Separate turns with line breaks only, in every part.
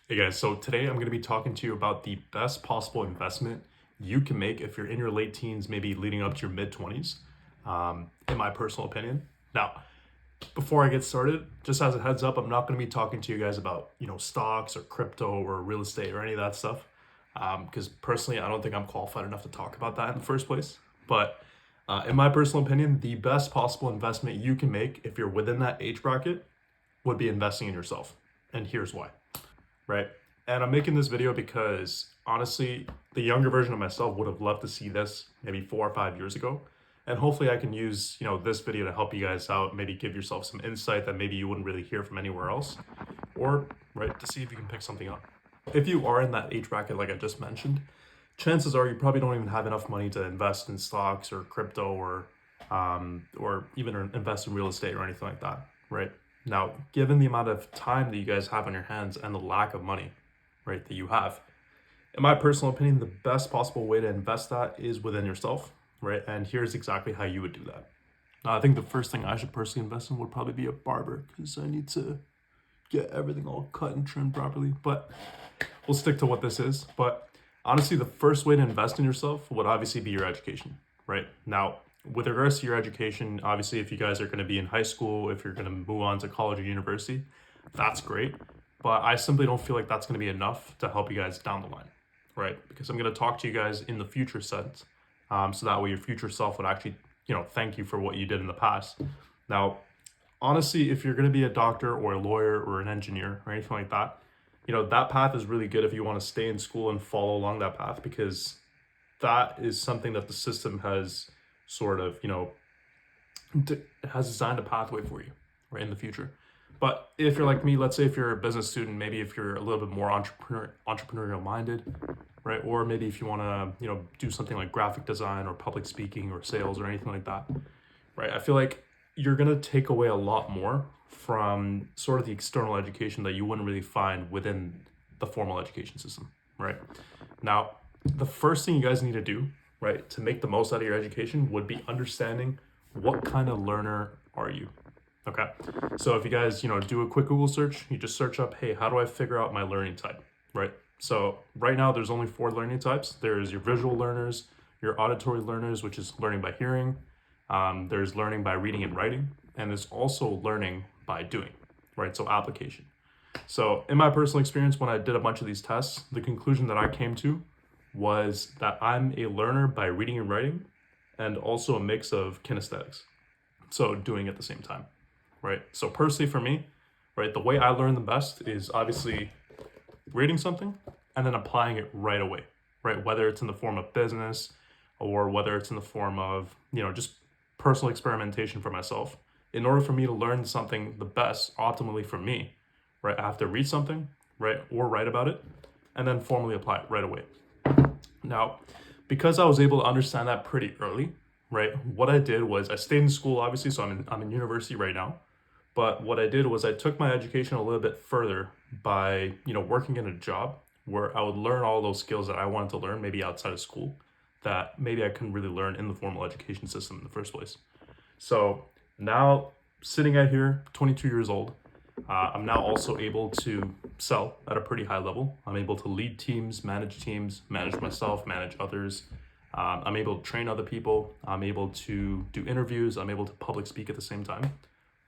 Hey guys, so today I'm going to be talking to you about the best possible investment you can make if you're in your late teens, maybe leading up to your mid 20s, in my personal opinion. Now, before I get started, just as a heads up, I'm not going to be talking to you guys about, stocks or crypto or real estate or any of that stuff. Because personally, I don't think I'm qualified enough to talk about that in the first place. But in my personal opinion, the best possible investment you can make if you're within that age bracket would be investing in yourself. And here's why, right? And I'm making this video because honestly, the younger version of myself would have loved to see this maybe 4 or 5 years ago. And hopefully I can use, this video to help you guys out, maybe give yourself some insight that maybe you wouldn't really hear from anywhere else, or right, to see if you can pick something up. If you are in that age bracket, like I just mentioned, chances are you probably don't even have enough money to invest in stocks or crypto or even invest in real estate or anything like that, right? Now, given the amount of time that you guys have on your hands and the lack of money, right, that you have, in my personal opinion, the best possible way to invest that is within yourself, right? And here's exactly how you would do that. Now, I think the first thing I should personally invest in would probably be a barber because I need to get everything all cut and trimmed properly. But we'll stick to what this is. But honestly, the first way to invest in yourself would obviously be your education, right? Now, with regards to your education, obviously, if you guys are going to be in high school, if you're going to move on to college or university, that's great. But I simply don't feel like that's going to be enough to help you guys down the line, right? Because I'm going to talk to you guys in the future sense. So that way your future self would actually, thank you for what you did in the past. Now, honestly, if you're going to be a doctor or a lawyer or an engineer or anything like that, that path is really good if you want to stay in school and follow along that path because that is something that the system has sort of, has designed a pathway for you right in the future. But if you're like me, let's say if you're a business student, maybe if you're a little bit more entrepreneurial minded, right? Or maybe if you want to, do something like graphic design or public speaking or sales or anything like that, right? I feel like you're going to take away a lot more from sort of the external education that you wouldn't really find within the formal education system, right? Now, the first thing you guys need to do, right, to make the most out of your education would be understanding what kind of learner are you. Okay. So if you guys, do a quick Google search, you just search up, hey, how do I figure out my learning type, right? So right now there's only 4 learning types. There's your visual learners, your auditory learners, which is learning by hearing. There's learning by reading and writing, and there's also learning by doing, right? So application. So in my personal experience, when I did a bunch of these tests, the conclusion that I came to was that I'm a learner by reading and writing and also a mix of kinesthetics. So doing at the same time, right? So personally for me, right, the way I learn the best is obviously reading something and then applying it right away, right? Whether it's in the form of business or whether it's in the form of, just personal experimentation for myself. In order for me to learn something the best, optimally for me, right, I have to read something, right, or write about it, and then formally apply it right away. Now, because I was able to understand that pretty early, right, what I did was I stayed in school, obviously, so I'm in university right now. But what I did was I took my education a little bit further by, working in a job where I would learn all those skills that I wanted to learn, maybe outside of school, that maybe I couldn't really learn in the formal education system in the first place. So now, sitting out here, 22 years old, I'm now also able to sell at a pretty high level. I'm able to lead teams, manage myself, manage others. I'm able to train other people. I'm able to do interviews. I'm able to public speak at the same time.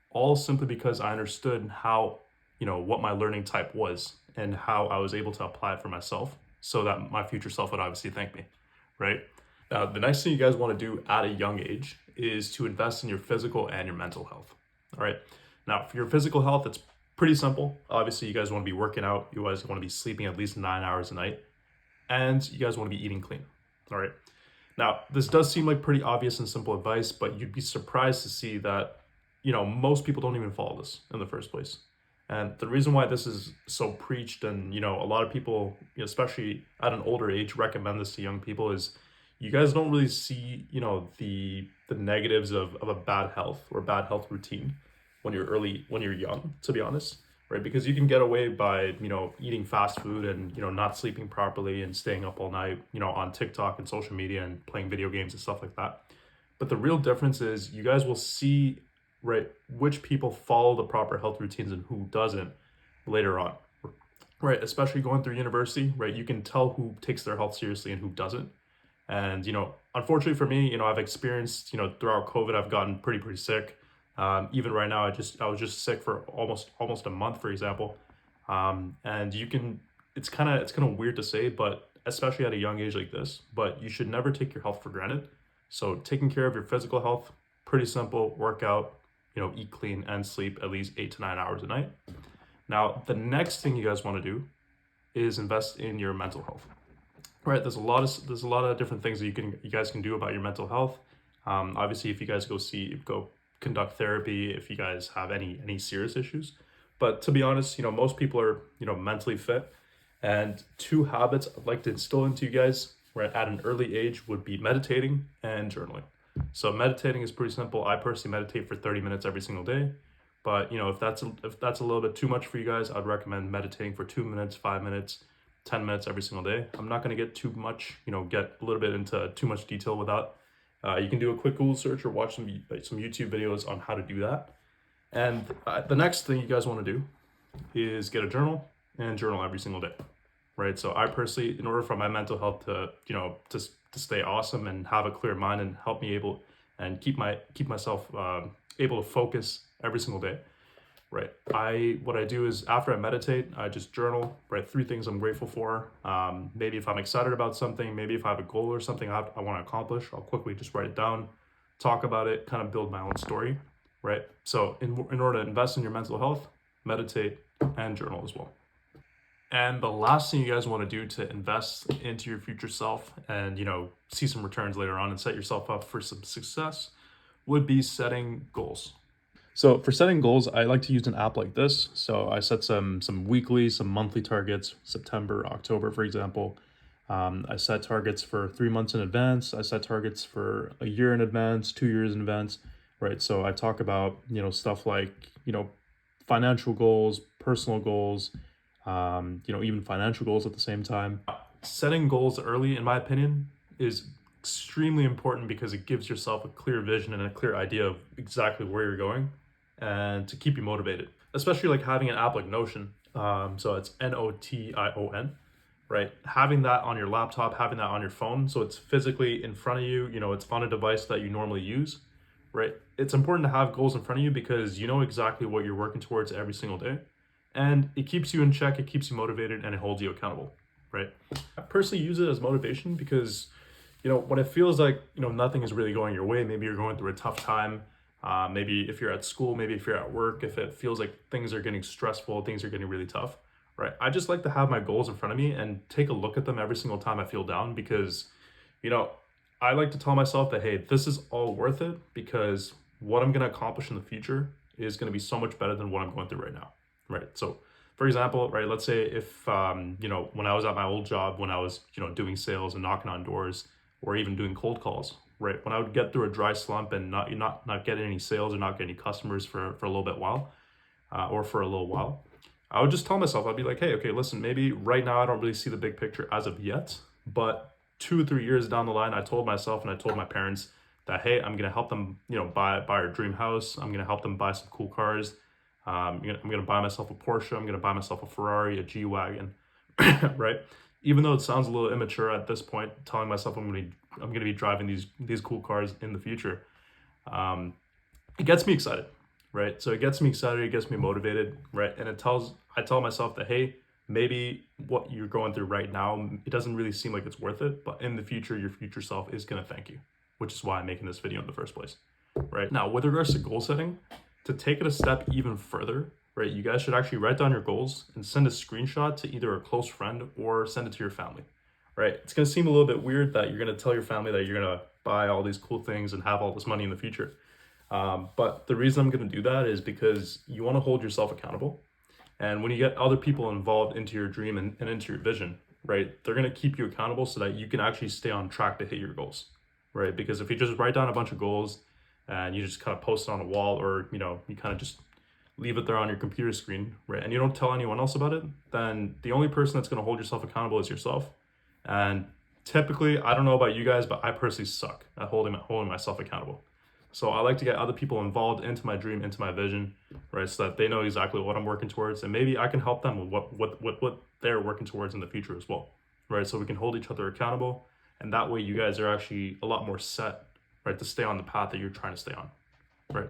All simply because I understood how, what my learning type was and how I was able to apply it for myself so that my future self would obviously thank me, right? The next thing you guys want to do at a young age is to invest in your physical and your mental health, all right? Now, for your physical health, it's pretty simple. Obviously, you guys want to be working out. You guys want to be sleeping at least 9 hours a night. And you guys want to be eating clean, all right? Now, this does seem like pretty obvious and simple advice, but you'd be surprised to see that most people don't even follow this in the first place. And the reason why this is so preached and, a lot of people, especially at an older age, recommend this to young people is you guys don't really see, the negatives of a bad health or bad health routine when you're young, to be honest, right? Because you can get away by, eating fast food and, not sleeping properly and staying up all night, on TikTok and social media and playing video games and stuff like that. But the real difference is you guys will see, right, which people follow the proper health routines and who doesn't later on, right? Especially going through university, right? You can tell who takes their health seriously and who doesn't. And, unfortunately for me, I've experienced, throughout COVID, I've gotten pretty sick. Even right now, I was just sick for almost a month, for example. And it's kind of weird to say, but especially at a young age like this, but you should never take your health for granted. So taking care of your physical health, pretty simple: work out, eat clean and sleep at least 8 to 9 hours a night. Now, the next thing you guys want to do is invest in your mental health. Right, there's a lot of different things that you guys can do about your mental health. Obviously, if you guys go conduct therapy, if you guys have any serious issues. But to be honest, most people are mentally fit, and two habits I'd like to instill into you guys right at an early age would be meditating and journaling. So meditating is pretty simple. I personally meditate for 30 minutes every single day. But if that's a little bit too much for you guys, I'd recommend meditating for 2 minutes, 5 minutes, 10 minutes every single day. I'm not going to get too much, get a little bit into too much detail without. You can do a quick Google search or watch some YouTube videos on how to do that. And the next thing you guys want to do is get a journal and journal every single day, right? So I personally, in order for my mental health to, to stay awesome and have a clear mind and help me able and keep myself able to focus every single day, right? What I do is after I meditate, I just journal, write 3 things I'm grateful for. Maybe if I'm excited about something, maybe if I have a goal or something I want to accomplish, I'll quickly just write it down, talk about it, kind of build my own story, right? So in order to invest in your mental health, meditate and journal as well. And the last thing you guys want to do to invest into your future self and, see some returns later on and set yourself up for some success would be setting goals. So for setting goals, I like to use an app like this. So I set some weekly, some monthly targets, September, October, for example. I set targets for 3 months in advance. I set targets for a year in advance, 2 years in advance, right? So I talk about, stuff like, financial goals, personal goals, even financial goals at the same time. Setting goals early, in my opinion, is extremely important because it gives yourself a clear vision and a clear idea of exactly where you're going and to keep you motivated, especially like having an app like Notion. So it's Notion, right? Having that on your laptop, having that on your phone, so it's physically in front of you, it's on a device that you normally use, right? It's important to have goals in front of you because you know exactly what you're working towards every single day. And it keeps you in check, it keeps you motivated, and it holds you accountable, right? I personally use it as motivation because, when it feels like, nothing is really going your way, maybe you're going through a tough time, maybe if you're at school, maybe if you're at work, if it feels like things are getting stressful, things are getting really tough, right? I just like to have my goals in front of me and take a look at them every single time I feel down because, I like to tell myself that, hey, this is all worth it because what I'm going to accomplish in the future is going to be so much better than what I'm going through right now, right? So, for example, right, let's say if, when I was at my old job, when I was, doing sales and knocking on doors or even doing cold calls, right? When I would get through a dry slump and not get any sales or not get any customers for a little bit while, or for a little while, I would just tell myself, I'd be like, hey, okay, listen, maybe right now I don't really see the big picture as of yet, but 2 or 3 years down the line, I told myself and I told my parents that, hey, I'm gonna help them, buy our dream house. I'm gonna help them buy some cool cars. I'm gonna buy myself a Porsche. I'm gonna buy myself a Ferrari, a G-Wagon, right? Even though it sounds a little immature at this point, telling myself I'm gonna be driving these cool cars in the future, it gets me excited, right? So it gets me excited, it gets me motivated, right? And I tell myself that, hey, maybe what you're going through right now, it doesn't really seem like it's worth it, but in the future, your future self is gonna thank you, which is why I'm making this video in the first place, right? Now, with regards to goal setting, to take it a step even further, right, you guys should actually write down your goals and send a screenshot to either a close friend or send it to your family, right? It's gonna seem a little bit weird that you're gonna tell your family that you're gonna buy all these cool things and have all this money in the future. But the reason I'm gonna do that is because you wanna hold yourself accountable. And when you get other people involved into your dream and into your vision, right, they're gonna keep you accountable so that you can actually stay on track to hit your goals, right? Because if you just write down a bunch of goals and you just kind of post it on a wall or, you kind of just leave it there on your computer screen, right, and you don't tell anyone else about it, then the only person that's gonna hold yourself accountable is yourself. And typically, I don't know about you guys, but I personally suck at holding myself accountable. So I like to get other people involved into my dream, into my vision, right? So that they know exactly what I'm working towards, and maybe I can help them with what they're working towards in the future as well, right? So we can hold each other accountable, and that way you guys are actually a lot more set, right, to stay on the path that you're trying to stay on, right?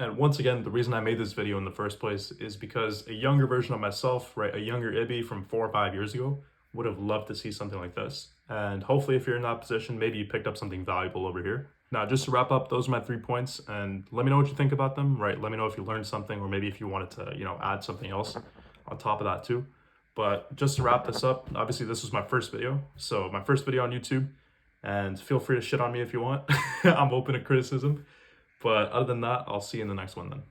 And once again, the reason I made this video in the first place is because a younger version of myself, right, a younger Ibby from 4 or 5 years ago, would have loved to see something like this. And hopefully, if you're in that position, maybe you picked up something valuable over here. Now, just to wrap up, those are my 3 points, and let me know what you think about them, right? Let me know if you learned something, or maybe if you wanted to, add something else on top of that too. But just to wrap this up, obviously this was my first video, so my first video on YouTube, and feel free to shit on me if you want. I'm open to criticism. But other than that, I'll see you in the next one then.